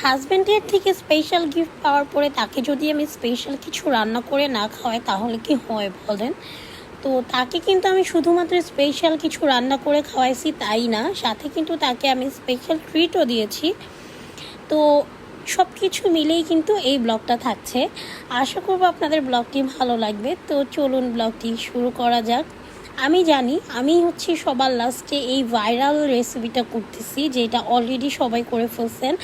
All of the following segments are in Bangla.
হাজব্যান্ডের থেকে স্পেশাল গিফট পাওয়ার পরে তাকে যদি আমি স্পেশাল কিছু রান্না করে না খাওয়াই তাহলে কি হয় বলেন। তো তাকে কিন্তু আমি শুধুমাত্র স্পেশাল কিছু রান্না করে খাওয়াইছি তাই না, সাথে কিন্তু তাকে আমি স্পেশাল ট্রিটও দিয়েছি। তো সব কিছু মিলেই কিন্তু এই ব্লগটা থাকছে। আশা করব আপনাদের ব্লগটি ভালো লাগবে। তো চলুন ব্লগটি শুরু করা যাক। আমি জানি আমি হচ্ছে সবার লাস্টে এই ভাইরাল রেসিপিটা করতেছি, যেটা অলরেডি সবাই করে ফেলছেন।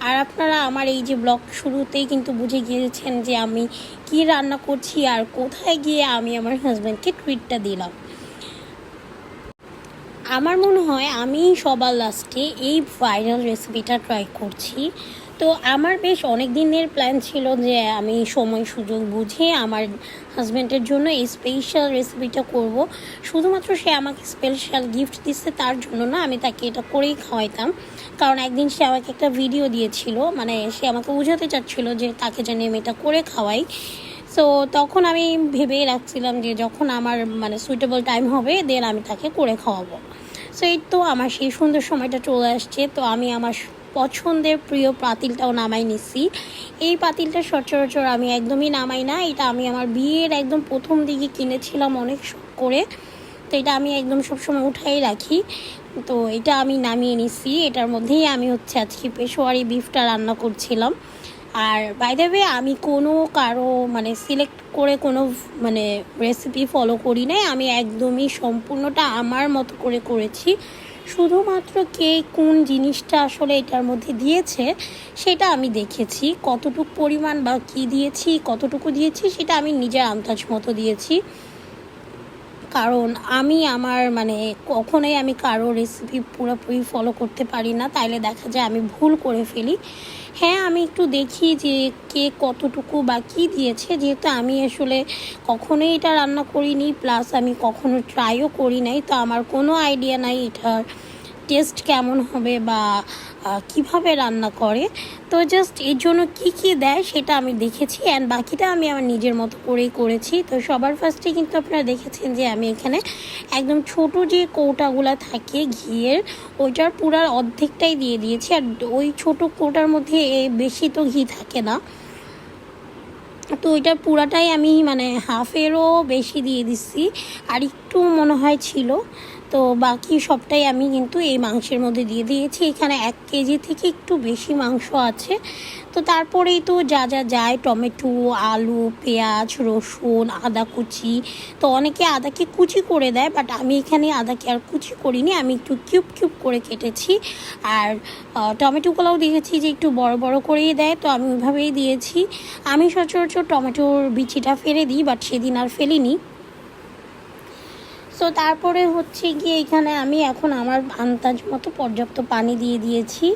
আর আপনারা আমার এই যে ব্লগ শুরুতেই কিন্তু বুঝে গিয়েছেন যে আমি কি রান্না করছি আর কোথায় গিয়ে আমি আমার হাজব্যান্ডকে ট্রিটটা দিলাম। আমার মনে হয় আমি সবার লাস্টে এই ভাইরাল রেসিপিটা ট্রাই করছি। তো আমার বেশ অনেক দিনের প্ল্যান ছিল যে আমি সময় সুযোগ বুঝে আমার হাজব্যান্ডের জন্য এই স্পেশাল রেসিপিটা করব। শুধুমাত্র সে আমাকে স্পেশাল গিফট দিচ্ছে তার জন্য না, আমি তাকে এটা করেই খাওয়াইতাম। কারণ একদিন সে আমাকে একটা ভিডিও দিয়েছিল, মানে সে আমাকে বোঝাতে চাচ্ছিল যে তাকে জানি আমি এটা করে খাওয়াই। সো তখন আমি ভেবেই রাখছিলাম যে যখন আমার মানে সুইটেবল টাইম হবে দেন আমি তাকে করে খাওয়াবো। সো এই তো আমার সেই সুন্দর সময়টা চলে আসছে। তো আমি আমার পছন্দের প্রিয় পাতিলটাও নামাই নিছি। এই পাতিলটা সচরাচর আমি একদমই নামাই না, এটা আমি আমার বিয়ের একদম প্রথম দিকে কিনেছিলাম অনেক শখ করে। তো এটা আমি একদম সবসময় উঠাই রাখি। তো এটা আমি নামিয়ে নিছি, এটার মধ্যেই আমি হচ্ছে আজকে পেশোয়ারি বিফটা রান্না করছিলাম। আর বাই দ্য ওয়ে আমি কোনো কারো মানে সিলেক্ট করে কোনো মানে রেসিপি ফলো করি নাই, আমি একদমই সম্পূর্ণটা আমার মতো করে করেছি। শুধুমাত্র কে কোন জিনিসটা আসলে এটার মধ্যে দিয়েছে সেটা আমি দেখেছি, কতটুকু পরিমাণ বা কী দিয়েছি কতটুকু দিয়েছি সেটা আমি নিজের আন্দাজ মতো দিয়েছি। কারণ আমি আমার মানে কখনোই আমি কারো রেসিপি পুরোপুরি ফলো করতে পারি না, তাইলে দেখা যায় আমি ভুল করে ফেলি। হ্যাঁ, আমি একটু দেখি যে কে কতটুকু বা কী দিয়েছে, যেহেতু আমি আসলে কখনোই এটা রান্না করিনি, প্লাস আমি কখনো ট্রাইও করি নাই। তো আমার কোনো আইডিয়া নাই এটার টেস্ট কেমন হবে বা কিভাবে রান্না করে। তো জাস্ট এর জন্য কী কী দেয় সেটা আমি দেখেছি, অ্যান্ড বাকিটা আমি আমার নিজের মতো করেই করেছি। তো সবার ফার্স্টে কিন্তু আপনারা দেখেছেন যে আমি এখানে একদম ছোট যে কৌটাগুলো থাকে ঘিয়ের, ওইটার পুরার অর্ধেকটাই দিয়ে দিয়েছি। আর ওই ছোট কৌটার মধ্যে বেশি তো ঘি থাকে না, তো ওইটার পুরাটাই আমি মানে হাফেরও বেশি দিয়ে দিচ্ছি। আর একটু মনে হয় ছিল, তো বাকি সবটাই আমি কিন্তু এই মাংসের মধ্যে দিয়ে দিয়েছি। এখানে 1 কেজি থেকে একটু বেশি মাংস আছে। তো তারপরেই তো যা যা যায়, টমেটো, আলু, পেঁয়াজ, রসুন, আদা কুচি। তো অনেকে আদাকে কুচি করে দেয়, বাট আমি এখানে আদাকে আর কুচি করিনি, আমি একটু কিউব কিউব করে কেটেছি। আর টমেটোগুলোও দেখেছি যে একটু বড় বড় করেই দেয়, তো আমি ওইভাবেই দিয়েছি। আমি সচরাচর টমেটোর বিচিটা ফেলে দিই, বাট সেদিন আর ফেলিনি। সো তারপরে হচ্ছে গিয়ে এখানে আমি এখন আমার আন্দাজ মতো পর্যাপ্ত পানি দিয়ে দিয়েছি।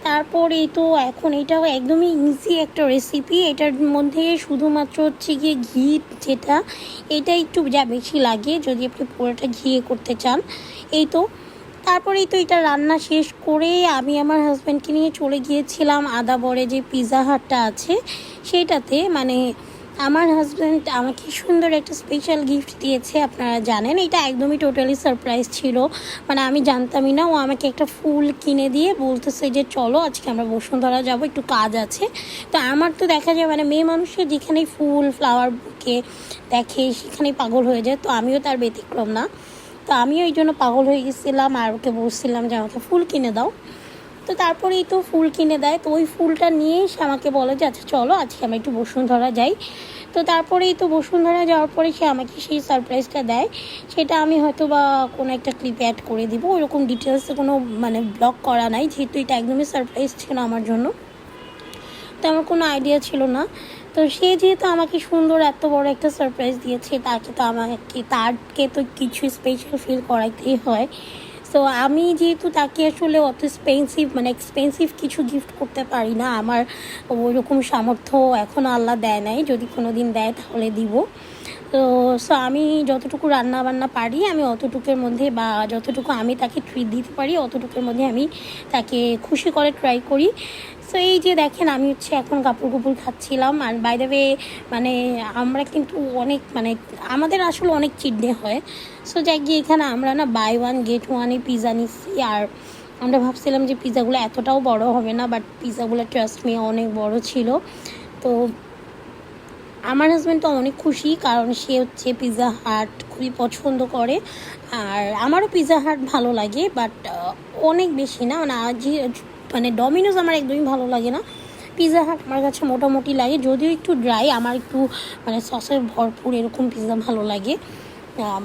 তারপরে তো এখন এটাও একদমই ইজি একটা রেসিপি, এটার মধ্যে শুধুমাত্র হচ্ছে গিয়ে ঘি, যেটা এটা একটু যা বেশি লাগে যদি আপনি পুরোটা ঘিয়ে করতে চান। এই তো তারপরেই তো এটা রান্না শেষ করে আমি আমার হাজব্যান্ডকে নিয়ে চলে গিয়েছিলাম আদাবরে যে পিৎজা হাটটা আছে সেইটাতে। মানে আমার হাজব্যান্ড আমাকে সুন্দর একটা স্পেশাল গিফট দিয়েছে, আপনারা জানেন এটা একদমই টোটালি সারপ্রাইজ ছিল। মানে আমি জানতামই না, ও আমাকে একটা ফুল কিনে দিয়ে বলতেছে যে চলো আজকে আমরা বসুন্ধরা যাব, একটু কাজ আছে। তো আমার তো দেখা যায় মানে মেয়ে মানুষের যেখানেই ফুল ফ্লাওয়ার বুকে দেখে সেখানেই পাগল হয়ে যায়, তো আমিও তার ব্যতিক্রম না। তো আমিও এই জন্য পাগল হয়ে গেছিলাম আর ওকে বলছিলাম যে আমাকে ফুল কিনে দাও। তো তারপরেই তো ফুল কিনে দেয়, তো ওই ফুলটা নিয়েই সে আমাকে বলে যে আচ্ছা চলো আজকে আমরা একটু বসুন্ধরা যাই। তো তারপরেই তো বসুন্ধরা যাওয়ার পরে সে আমাকে সেই সারপ্রাইজটা দেয়, সেটা আমি হয়তো বা কোনো একটা ক্লিপে অ্যাড করে দিব। ওইরকম ডিটেলসে কোনো মানে ব্লগ করা নাই, যেহেতু এটা একদমই সারপ্রাইজ ছিল আমার জন্য, তো আমার কোনো আইডিয়া ছিল না। তো সে যেহেতু আমাকে সুন্দর এত বড় একটা সারপ্রাইজ দিয়েছে, তাকে তো কিছু স্পেশাল ফিল করাইতেই হয়। সো আমি যেহেতু তাকে আসলে অত এক্সপেন্সিভ কিছু গিফট করতে পারি না, আমার ওইরকম সামর্থ্য এখনও আল্লাহ দেয় নাই, যদি কোনো দিন দেয় তাহলে দিব। তো আমি যতটুকু রান্না বান্না পারি আমি অতটুকুর মধ্যে, বা যতটুকু আমি তাকে ট্রিট দিতে পারি অতটুকুর মধ্যে আমি তাকে খুশি করে ট্রাই করি। সো এই যে দেখেন আমি হচ্ছে এখন কাপড় খাচ্ছিলাম। আর বাই দ্য ওয়ে মানে আমরা কিন্তু অনেক মানে আমাদের আসলে অনেক চিট ডে হয়। সো যাই গিয়ে এখানে আমরা না বাই ওয়ান গেট ওয়ানে পিৎজা নিচ্ছি। আর আমরা ভাবছিলাম যে পিৎজাগুলো এতটাও বড় হবে না, বাট পিৎজাগুলো ট্রাস্ট মি অনেক বড় ছিল। তো আমার হাজব্যান্ড তো অনেক খুশি, কারণ সে হচ্ছে পিৎজা হাট খুবই পছন্দ করে। আর আমারও পিৎজা হাট ভালো লাগে, বাট অনেক বেশি না, মানে মানে ডমিনোজ আমার একদমই ভালো লাগে না। পিৎজা হাট আমার কাছে মোটামুটি লাগে, যদিও একটু ড্রাই, আমার একটু মানে সসের ভরপুর এরকম পিৎজা ভালো লাগে,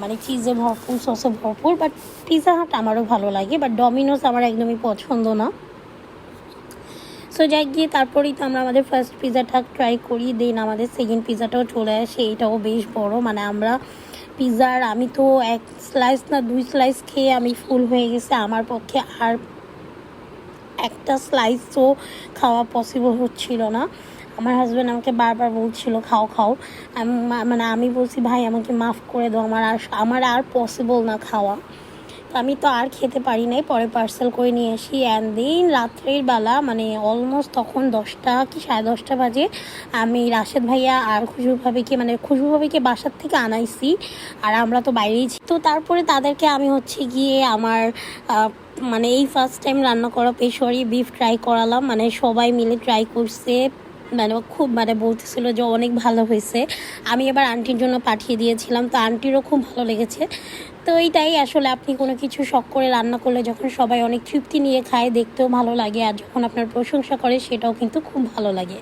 মানে চিজে ভরপুর, সসে ভরপুর। বাট পিৎজা হাট আমারও ভালো লাগে, বাট ডমিনোজ আমার একদমই পছন্দ না। সো যাই গিয়ে তারপরেই তো আমরা আমাদের ফার্স্ট পিৎজাটা ট্রাই করি, দেন আমাদের সেকেন্ড পিৎজাটাও চলে আসে, এটাও বেশ বড়। মানে আমরা পিৎজার, আমি তো 1 স্লাইস না 2 স্লাইস খেয়ে আমি ফুল হয়ে গেছে, আমার পক্ষে আর একটা স্লাইসও খাওয়া পসিবল হচ্ছিল না। আমার হাজব্যান্ড আমাকে বারবার বলছিল খাও খাও, মানে আমি বলছি ভাই আমাকে মাফ করে দাও, আমার আর পসিবল না খাওয়া। তো আমি তো আর খেতে পারি নাই, পরে পার্সেল করে নিয়ে আসি। অ্যান্ড দেন রাত্রের বেলা মানে অলমোস্ট তখন 10টা কি 10:30 বাজে, আমি রাশেদ ভাইয়া আর খুশবু ভাবিকে বাসার থেকে আনাইছি, আর আমরা তো বাইরেই ছি। তো তারপরে তাদেরকে আমি হচ্ছে গিয়ে আমার মানে এই ফার্স্ট টাইম রান্না করা পেশোয়ারি বিফ ট্রাই করালাম। মানে সবাই মিলে ট্রাই করছে, মানে খুব মানে বলতেছিল যে অনেক ভালো হয়েছে। আমি এবার আন্টির জন্য পাঠিয়ে দিয়েছিলাম, তো আন্টিরও খুব ভালো লেগেছে। তো এইটাই আসলে, আপনি কোনো কিছু শখ করে রান্না করলে যখন সবাই অনেক তৃপ্তি নিয়ে খায়, দেখতেও ভালো লাগে, আর যখন আপনার প্রশংসা করে সেটাও কিন্তু খুব ভালো লাগে।